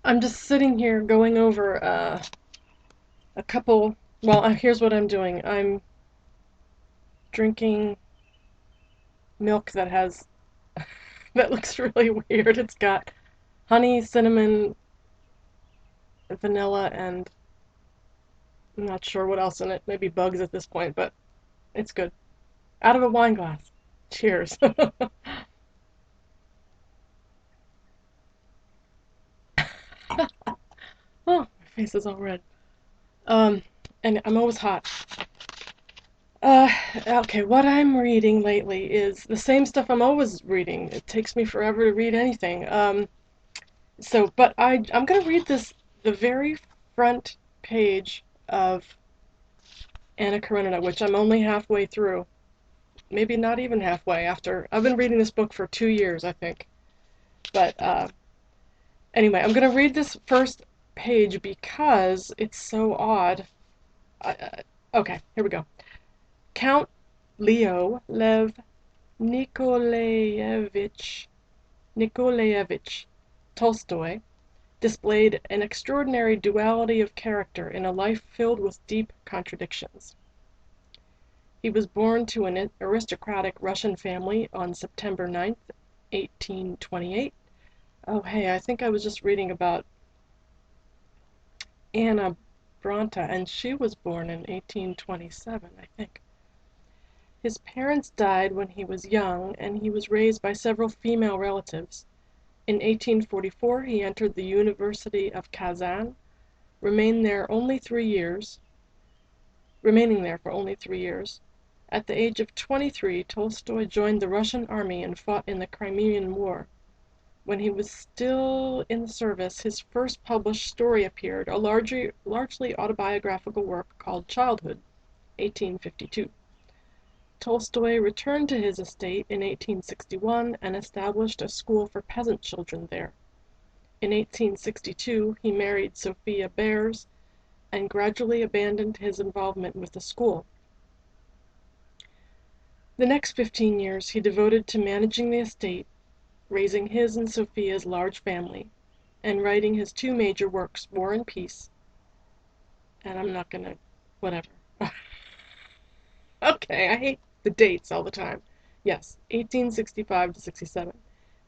I'm just sitting here going over a couple. Well, here's what I'm doing. I'm drinking milk that has that looks really weird. It's got honey, cinnamon, vanilla, and I'm not sure what else in it. Maybe bugs at this point, but it's good. Out of a wine glass. Cheers. Oh, my face is all red. Um, and I'm always hot. Uh, okay, what I'm reading lately is the same stuff I'm always reading. It takes me forever to read anything. But I'm gonna read the very front page of Anna Karenina, which I'm only halfway through. Maybe not even halfway after. I've been reading this book for 2 years, I think. But anyway, I'm gonna read this first page because it's so odd. Okay, here we go. Count Leo Lev Nikolaevich Tolstoy displayed an extraordinary duality of character in a life filled with deep contradictions. He was born to an aristocratic Russian family on September 9th, 1828. Oh, hey, I think I was just reading about Anna Bronte, and she was born in 1827, I think. His parents died when he was young, and he was raised by several female relatives. In 1844 he entered the University of Kazan, remained there only 3 years, remaining there for only 3 years. At the age of 23, Tolstoy joined the Russian army and fought in the Crimean War. When he was still in the service, his first published story appeared, a largely autobiographical work called Childhood, 1852. Tolstoy returned to his estate in 1861 and established a school for peasant children there. In 1862 he married Sophia Behrs and gradually abandoned his involvement with the school. The next 15 years he devoted to managing the estate, raising his and Sophia's large family, and writing his two major works, War and Peace, and I'm not gonna, whatever. Okay, I hate the dates all the time. Yes, 1865 to 67,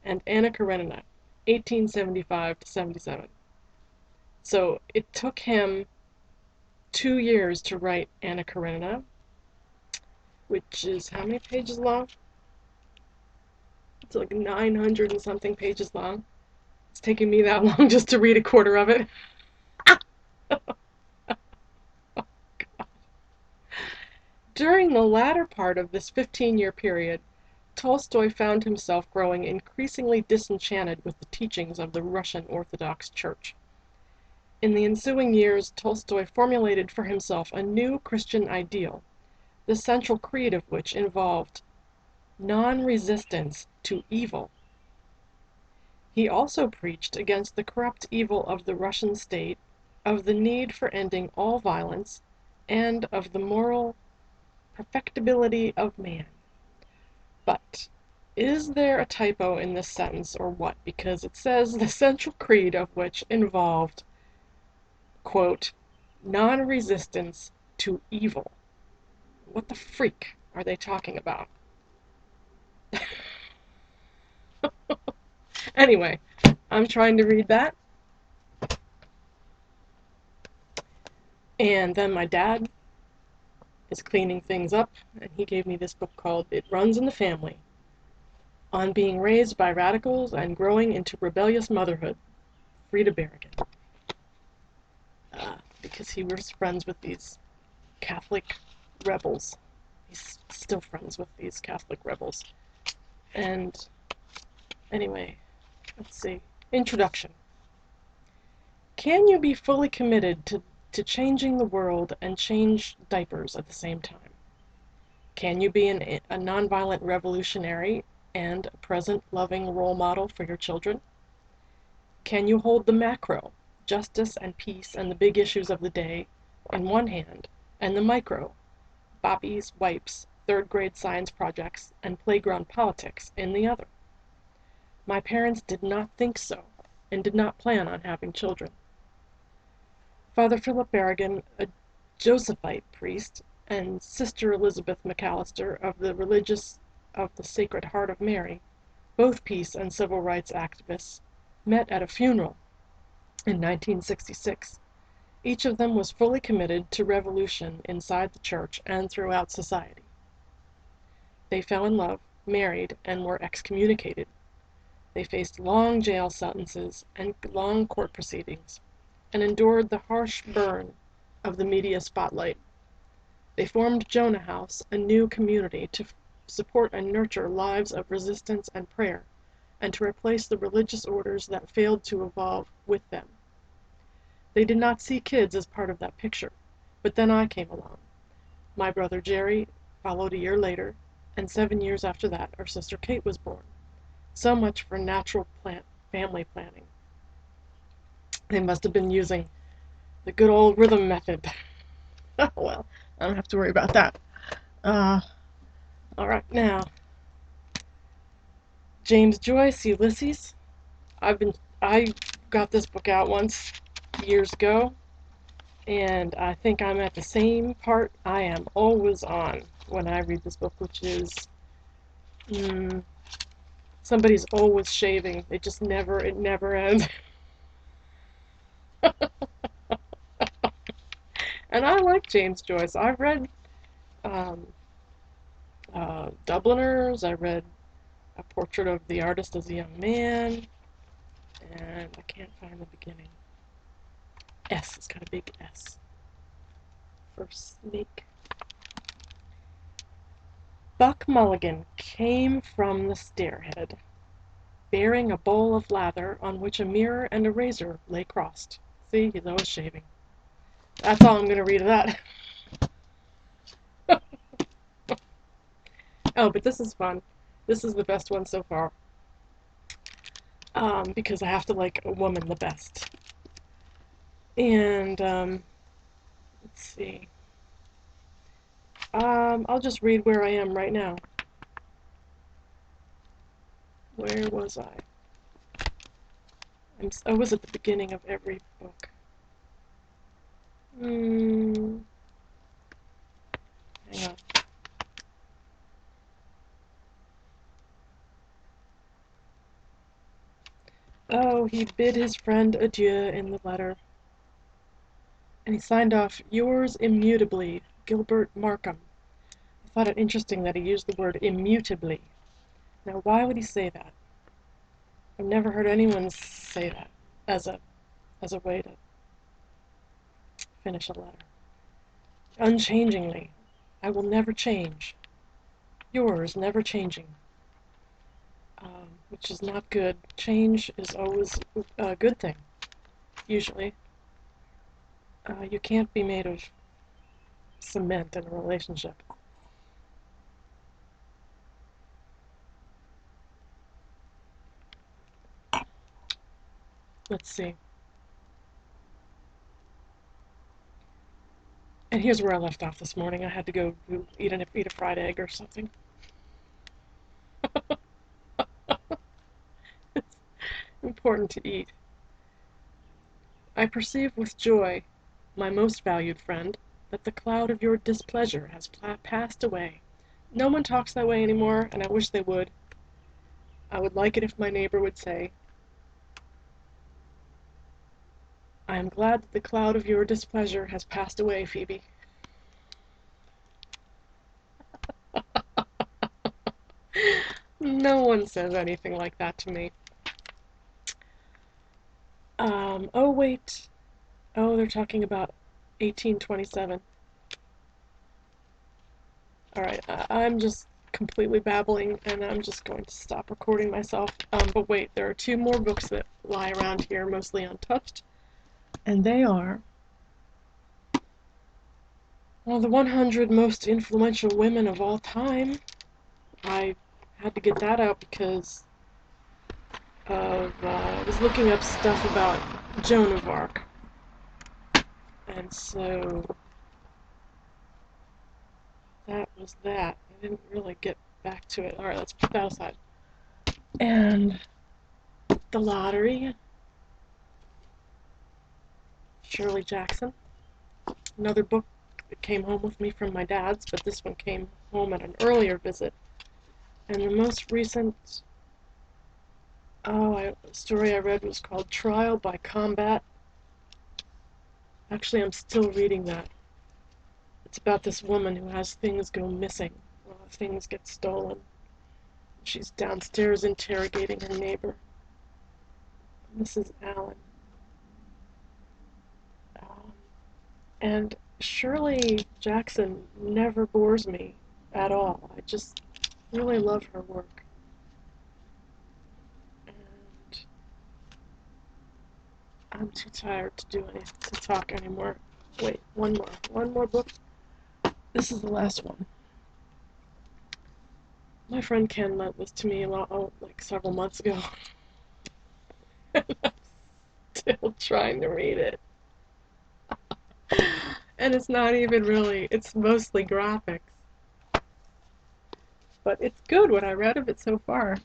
and Anna Karenina, 1875 to 77. So it took him 2 years to write Anna Karenina, which is how many pages long? It's like 900 and something pages long. It's taking me that long just to read a quarter of it. During the latter part of this 15-year period, Tolstoy found himself growing increasingly disenchanted with the teachings of the Russian Orthodox Church. In the ensuing years, Tolstoy formulated for himself a new Christian ideal, the central creed of which involved non-resistance to evil. He also preached against the corrupt evil of the Russian state, of the need for ending all violence, and of the moral perfectibility of man. But is there a typo in this sentence or what? Because it says the central creed of which involved, quote, non-resistance to evil. What the freak are they talking about? Anyway, I'm trying to read that. And then my dad is cleaning things up, and he gave me this book called It Runs in the Family, on being raised by radicals and growing into rebellious motherhood. Frida Berrigan. Because he was friends with these Catholic rebels. He's still friends with these Catholic rebels. And anyway, let's see. Introduction. Can you be fully committed to changing the world and change diapers at the same time? Can you be a nonviolent revolutionary and a present loving role model for your children? Can you hold the macro, justice and peace and the big issues of the day, in one hand, and the micro, boppies, wipes, third-grade science projects, and playground politics in the other? My parents did not think so. and did not plan on having children. Father Philip Berrigan, a Josephite priest, and Sister Elizabeth McAllister of the Religious of the Sacred Heart of Mary, both peace and civil rights activists, met at a funeral in 1966. Each of them was fully committed to revolution inside the church and throughout society. They fell in love, married, and were excommunicated. They faced long jail sentences and long court proceedings, and endured the harsh burn of the media spotlight. They formed Jonah House, a new community to support and nurture lives of resistance and prayer, and to replace the religious orders that failed to evolve with them. They did not see kids as part of that picture, but then I came along. My brother Jerry followed a year later, and 7 years after that our sister Kate was born. So much for natural family planning. They must have been using the good old rhythm method. Well, I don't have to worry about that. All right, now, James Joyce, Ulysses. I got this book out once years ago, and I think I'm at the same part I am always on when I read this book, which is somebody's always shaving. It never ends. And I like James Joyce. I've read Dubliners. I read A Portrait of the Artist as a Young Man, and I can't find the beginning. S, it's got a big S for snake. Buck Mulligan came from the stairhead, bearing a bowl of lather on which a mirror and a razor lay crossed. See, he's always shaving. That's all I'm going to read of that. Oh, but this is fun. This is the best one so far. Because I have to like a woman the best. And, let's see. I'll just read where I am right now. Where was I? I was at the beginning of every book. Hang on. Oh, he bid his friend adieu in the letter. And he signed off, yours immutably, Gilbert Markham. I thought it interesting that he used the word immutably. Now, why would he say that? I've never heard anyone say that as a way to finish a letter. Unchangingly. I will never change. Yours, never changing. Which is not good. Change is always a good thing, usually. You can't be made of cement in a relationship. Let's see. And here's where I left off this morning. I had to go eat a fried egg or something. It's important to eat. I perceive with joy, my most valued friend, that the cloud of your displeasure has passed away. No one talks that way anymore, and I wish they would. I would like it if my neighbor would say, I am glad that the cloud of your displeasure has passed away, Phoebe. No one says anything like that to me. Oh wait. Oh, they're talking about 1827. Alright, I'm just completely babbling, and I'm just going to stop recording myself. But wait, there are 2 more books that lie around here, mostly untouched. And they are, well, the 100 most influential women of all time. I had to get that out because I was looking up stuff about Joan of Arc. And so that was that. I didn't really get back to it. Alright, let's put that aside. And the lottery. Shirley Jackson. Another book that came home with me from my dad's, but this one came home at an earlier visit. And the most recent story I read was called Trial by Combat. Actually, I'm still reading that. It's about this woman who has things go missing, things get stolen. She's downstairs interrogating her neighbor, Mrs. Allen. Um, and Shirley Jackson never bores me at all. I just really love her work. And I'm too tired to talk anymore. Wait, one more book. This is the last one. My friend Ken lent this to me like several months ago. And I'm still trying to read it. And it's not even really, it's mostly graphics. But it's good what I read of it so far.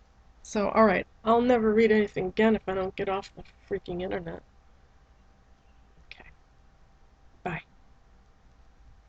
So, alright, I'll never read anything again if I don't get off the freaking internet.